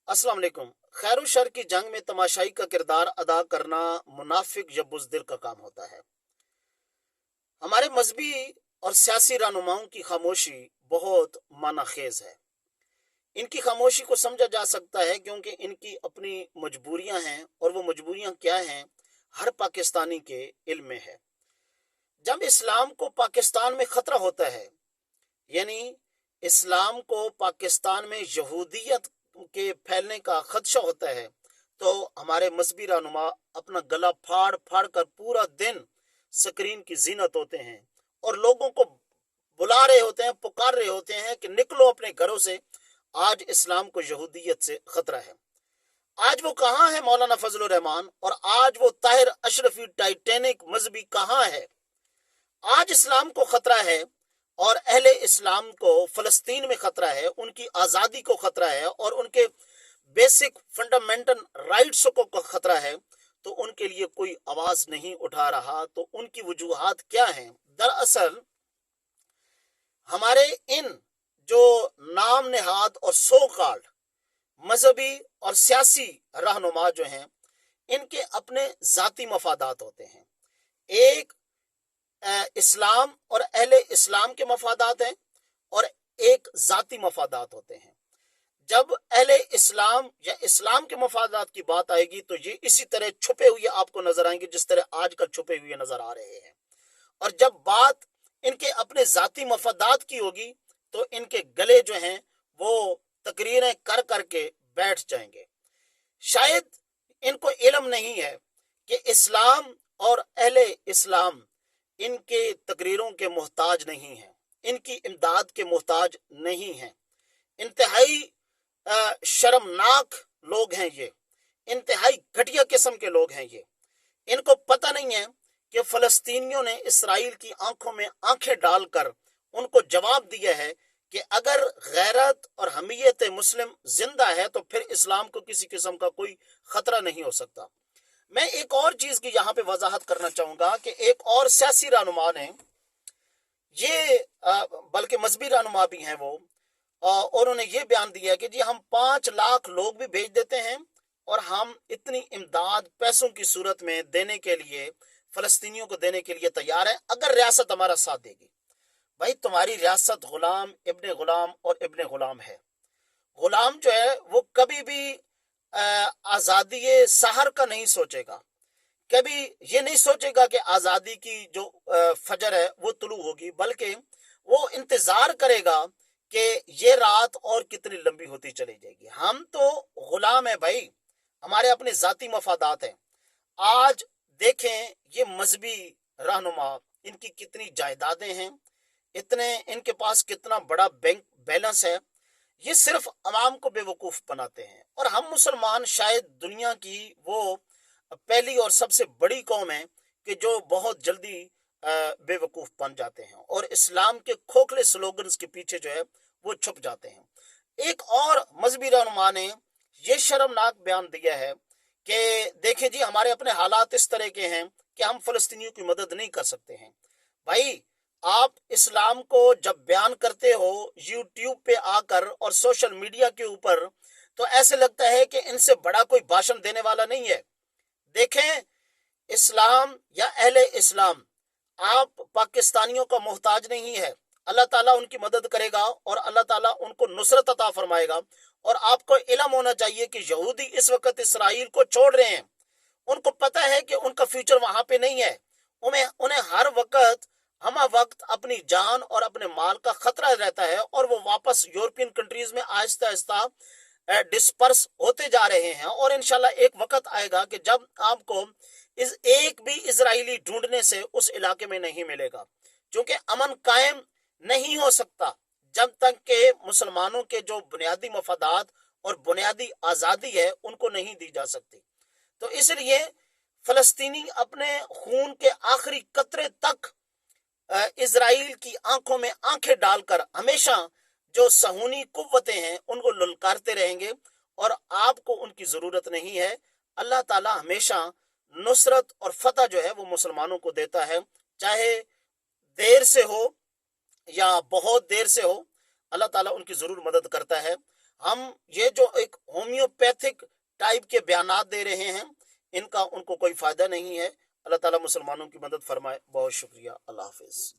अस्सलाम वालेकुम। खैर शर की जंग में तमाशाई का किरदार अदा करना मुनाफिक या बुज़दिल का काम होता है। हमारे मजहबी और सियासी रहनुमाओं की खामोशी बहुत मानाखेज है। इनकी खामोशी को समझा जा सकता है क्योंकि इनकी अपनी मजबूरियां हैं, और वो मजबूरियां क्या हैं हर पाकिस्तानी के इल्म में है। जब इस्लाम को पाकिस्तान में खतरा होता है, यानी इस्लाम को पाकिस्तान में यहूदियत के फैलने का खदशा होता है, तो हमारे मजहबी रहनुमा अपना गला फाड़ फाड़ कर पूरा दिन स्क्रीन की जीनत होते हैं और लोगों को बुला रहे होते हैं, पुकार रहे होते हैं कि निकलो अपने घरों से, आज इस्लाम को यहूदियत से खतरा है। आज वो कहाँ है मौलाना फजल रहमान, और आज वो ताहिर अशरफी टाइटैनिक मजहबी कहाँ है? आज इस्लाम को खतरा है और अहले इस्लाम को फलस्तीन में खतरा है, उनकी आज़ादी को खतरा है और उनके बेसिक फंडामेंटल राइट्स को खतरा है, तो उनके लिए कोई आवाज नहीं उठा रहा। तो उनकी वजूहात क्या हैं? दरअसल हमारे इन जो नाम नेहाद और सो कॉल्ड मजहबी और सियासी रहनुमा जो हैं, इनके अपने जाती मफादात होते हैं। एक इस्लाम और अहले इस्लाम के मफादात हैं और एक जाती मफादात होते हैं। जब अहले इस्लाम या इस्लाम के मफादात की बात आएगी तो ये इसी तरह छुपे हुए आपको नजर आएंगे जिस तरह आजकल छुपे हुए नजर आ रहे हैं। और जब बात इनके अपने जाती मफादात की होगी तो इनके गले जो हैं वो तकरीरें कर करके बैठ जाएंगे। शायद इनको इल्म नहीं है कि इस्लाम और अहले इस्लाम इनके तकरीरों के मोहताज नहीं हैं, इनकी इमदाद के मोहताज नहीं हैं। इंतहाई शर्मनाक लोग हैं ये, इंतहाई घटिया किस्म के लोग हैं ये। इनको पता नहीं है कि फलस्तीनियों ने इसराइल की आंखों में आंखें डालकर उनको जवाब दिया है कि अगर गैरत और हमीयत मुस्लिम जिंदा है तो फिर इस्लाम को किसी किस्म का कोई खतरा नहीं हो सकता। मैं एक और चीज की यहाँ पे वजाहत करना चाहूंगा कि एक और सियासी रहनुमा ने ये बल्कि मजहबी रहनुमा भी हैं वो, और उन्होंने ये बयान दिया कि जी हम 5 लाख लोग भी भेज देते हैं और हम इतनी इमदाद पैसों की सूरत में देने के लिए, फलस्तीनियों को देने के लिए तैयार है अगर रियासत हमारा साथ देगी। भाई तुम्हारी रियासत गुलाम इब्ने गुलाम और इब्ने गुलाम है। गुलाम जो है वो कभी भी आजादी सहर का नहीं सोचेगा, कभी ये नहीं सोचेगा कि आजादी की जो फजर है वो तुलू होगी, बल्कि वो इंतजार करेगा कि ये रात और कितनी लंबी होती चली जाएगी। हम तो गुलाम है भाई, हमारे अपने जाती मफादात हैं। आज देखें ये मजहबी रहनुमा, इनकी कितनी जायदादें हैं, इतने इनके पास कितना बड़ा बैंक बैलेंस है। ये सिर्फ अवाम को बेवकूफ बनाते हैं। और हम मुसलमान शायद दुनिया की वो पहली और सबसे बड़ी कौम है कि जो बहुत जल्दी बेवकूफ बन जाते हैं और इस्लाम के खोखले स्लोगन्स के पीछे जो है वो छुप जाते हैं। एक और मजहबी रहनुमा ने ये शर्मनाक बयान दिया है कि देखिए जी हमारे अपने हालात इस तरह के हैं कि हम फलस्तीनियों की मदद नहीं कर सकते हैं। भाई आप इस्लाम को जब बयान करते हो यूट्यूब पे आकर और सोशल मीडिया के ऊपर, तो ऐसे लगता है कि इनसे बड़ा कोई भाषण देने वाला नहीं है। देखें, इस्लाम या अहले इस्लाम आप पाकिस्तानियों का मोहताज नहीं है। अल्लाह ताला उनकी मदद करेगा और अल्लाह ताला उनको नुसरत अता फरमाएगा। और आपको इल्म होना चाहिए कि यहूदी इस वक्त इसराइल को छोड़ रहे हैं। उनको पता है कि उनका फ्यूचर वहां पे नहीं है। उन्हें हर वक्त अपनी जान और अपने माल का खतरा रहता है और वो वापस यूरोपियन कंट्रीज में आहिस्ता आहिस्ता डिस्पर्स होते जा रहे हैं। और इंशाल्लाह एक वक्त आएगा कि जब आपको इस एक भी इजरायली ढूंढने से उस इलाके में नहीं मिलेगा, क्योंकि अमन कायम नहीं हो सकता जब तक के मुसलमानों के जो बुनियादी मफादात और बुनियादी आज़ादी है उनको नहीं दी जा सकती। तो इसलिए फलस्तीनी अपने खून के आखिरी कतरे तक इजराइल की आंखों में आंखें डालकर हमेशा जो सहूनी कुव्वतें हैं उनको ललकारते रहेंगे और आपको उनकी जरूरत नहीं है। अल्लाह ताला हमेशा नुसरत और फतह जो है वो मुसलमानों को देता है, चाहे देर से हो या बहुत देर से हो, अल्लाह ताला उनकी जरूर मदद करता है। हम ये जो एक होम होम्योपैथिक टाइप के बयानात दे रहे हैं, इनका उनको कोई फायदा नहीं है। अल्लाह ताला मुसलमानों की मदद फरमाए। बहुत शुक्रिया। अल्लाह हाफिज।